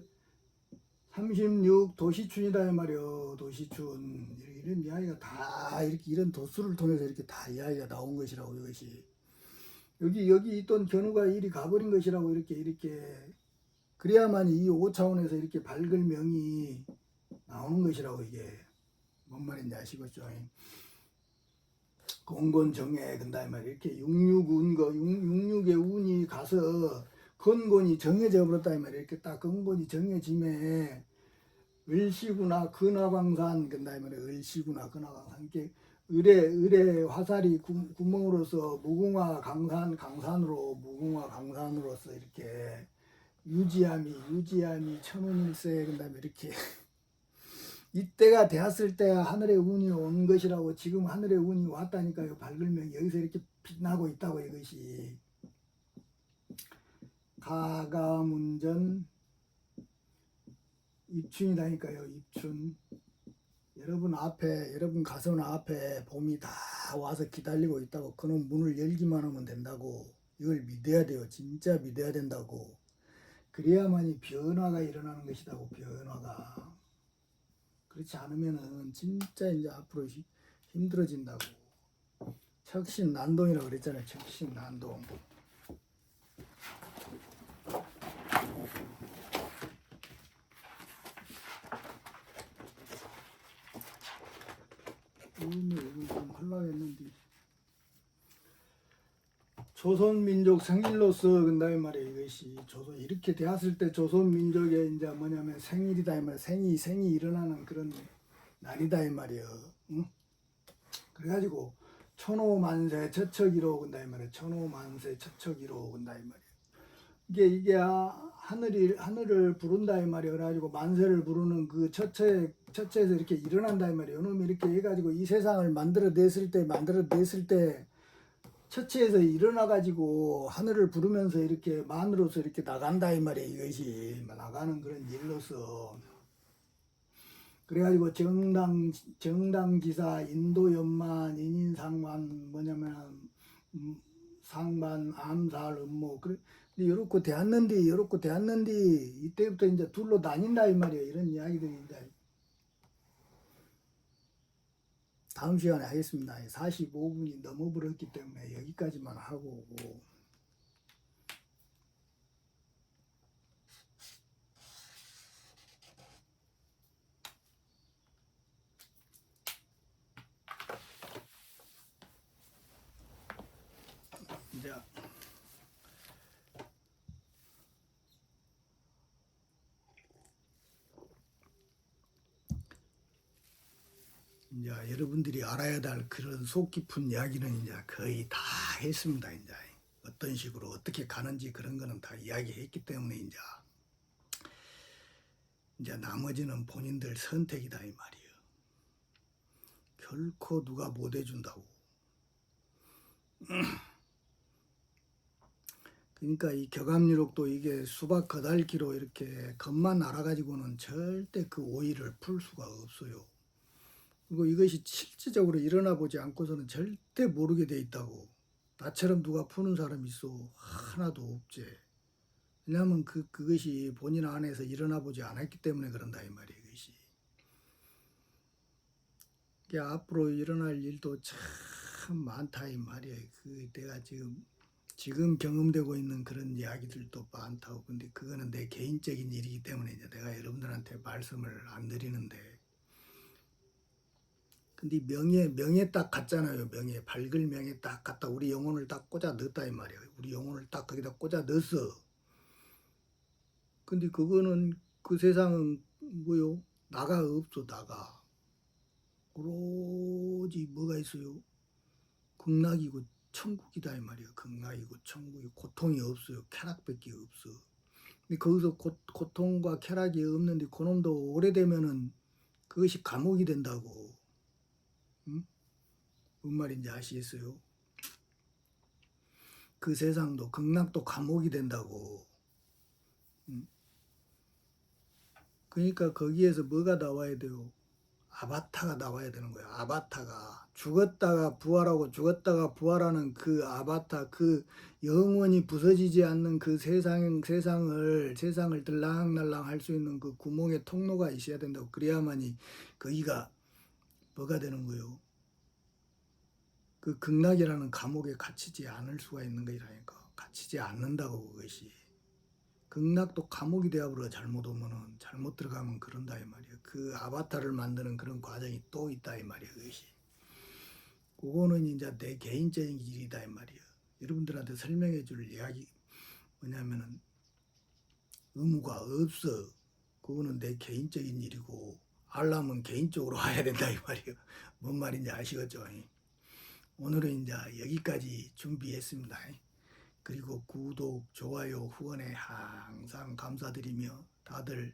36 도시춘이다 이 말이요. 도시춘. 이런 이야기가 다 이렇게 이런 도수를 통해서 이렇게 다 이야기가 나온 것이라고 이것이. 여기 있던 견우가 일이 가버린 것이라고 이렇게 그래야만 이 5차원에서 이렇게 밝을 명이 나오는 것이라고 이게 뭔 말인지 아시겠죠? 공곤정에 근다 이 말이야. 이렇게 육육의 운이 가서 건곤이 정해져 버렸다 이 말이야. 이렇게 딱 건곤이 정해짐에 을시구나 근화광산 근다 이 말이야. 을시구나 근화광산. 이렇게 을의 화살이 구멍으로서 무궁화 강산으로서 이렇게 유지함이 천운일세 근다음에 이렇게 이때가 되었을 때 하늘의 운이 온 것이라고. 지금 하늘의 운이 왔다니까요. 밝을명 여기서 이렇게 빛나고 있다고 이것이. 가가문전 입춘이다니까요. 입춘. 여러분 가슴 앞에 봄이 다 와서 기다리고 있다고. 그놈 문을 열기만 하면 된다고. 이걸 믿어야 돼요. 진짜 믿어야 된다고. 그래야만이 변화가 일어나는 것이다고. 변화가. 그렇지 않으면은 진짜 이제 앞으로 힘들어진다고. 척신난동이라고 그랬잖아요. 척신난동. 이건 좀 하려고 했는데 조선민족 생일로서 근다이 말이야. 이것이 조선 이렇게 되었을 때 조선민족의 이제 뭐냐면 생일이다 이 말이야. 생이 일어나는 그런 날이다 이 말이야. 응? 그래가지고 천호만세 처척이로 근다 이 말이야. 천호만세 처척이로 근다 이 말이야. 이게 하늘을 부른다 이 말이야. 그래가지고 만세를 부르는 그 처처에서 이렇게 일어난다 이 말이야. 요놈이 이렇게 해가지고 이 세상을 만들어냈을 때 처체에서 일어나가지고 하늘을 부르면서 이렇게 만으로서 이렇게 나간다 이 말이야. 이것이 나가는 그런 일로서 그래가지고 정당지사 인도연만 인인상만 뭐냐면 상만 암살 음모 그래 요렇게 되었는데 이때부터 이제 둘로 나뉜다 이 말이야. 이런 이야기들이 이제 다음 시간에 하겠습니다. 45분이 넘어버렸기 때문에 여기까지만 하고 이제 여러분들이 알아야 될 그런 속 깊은 이야기는 이제 거의 다 했습니다. 이제 어떤 식으로 어떻게 가는지 그런 거는 다 이야기했기 때문에 이제 나머지는 본인들 선택이다 이 말이에요. 결코 누가 못 해준다고. 그러니까 이 격암유록도 이게 수박 거달기로 이렇게 겉만 알아가지고는 절대 그 오이를 풀 수가 없어요. 그리고 이것이 실질적으로 일어나 보지 않고서는 절대 모르게 돼 있다고. 나처럼 누가 푸는 사람이 있어? 하나도 없지. 왜냐하면 그것이 본인 안에서 일어나 보지 않았기 때문에 그런다 이 말이에요. 이것이. 앞으로 일어날 일도 참 많다 이 말이에요. 내가 지금 경험되고 있는 그런 이야기들도 많다고. 근데 그거는 내 개인적인 일이기 때문에 이제 내가 여러분들한테 말씀을 안 드리는데. 근데 명예 딱 같잖아요. 밝을 명예 딱 갖다 우리 영혼을 딱 꽂아 넣었다 이 말이에요. 우리 영혼을 딱 거기다 꽂아 넣었어. 근데 그거는 그 세상은 뭐요? 나가 없어. 나가. 오로지 뭐가 있어요? 극락이고 천국이다 이 말이에요. 극락이고 천국이 고통이 없어요. 쾌락밖에 없어. 근데 거기서 고통과 쾌락이 없는데 그놈도 오래되면은 그것이 감옥이 된다고. 응? 뭔 말인지 아시겠어요? 그 세상도 극락도 감옥이 된다고. 응? 그러니까 거기에서 뭐가 나와야 돼요? 아바타가 나와야 되는 거예요. 아바타가 죽었다가 부활하는 그 아바타, 그 영원히 부서지지 않는 그 세상을 들락날락 할 수 있는 그 구멍의 통로가 있어야 된다고. 그래야만이 거기가 뭐가 되는 거예요? 그 극락이라는 감옥에 갇히지 않을 수가 있는 거라니까. 갇히지 않는다고 그것이. 극락도 감옥이 되어버려. 잘못 오면은 잘못 들어가면 그런다 이 말이야. 그 아바타를 만드는 그런 과정이 또 있다 이 말이야. 그것이. 그거는 이제 내 개인적인 일이다 이 말이야. 여러분들한테 설명해 줄 이야기 뭐냐면은 의무가 없어. 그거는 내 개인적인 일이고 알람은 개인적으로 해야 된다 이 말이야. 뭔 말인지 아시겠죠? 오늘은 이제 여기까지 준비했습니다. 그리고 구독, 좋아요, 후원에 항상 감사드리며 다들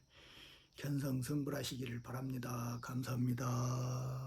견성성불하시기를 바랍니다. 감사합니다.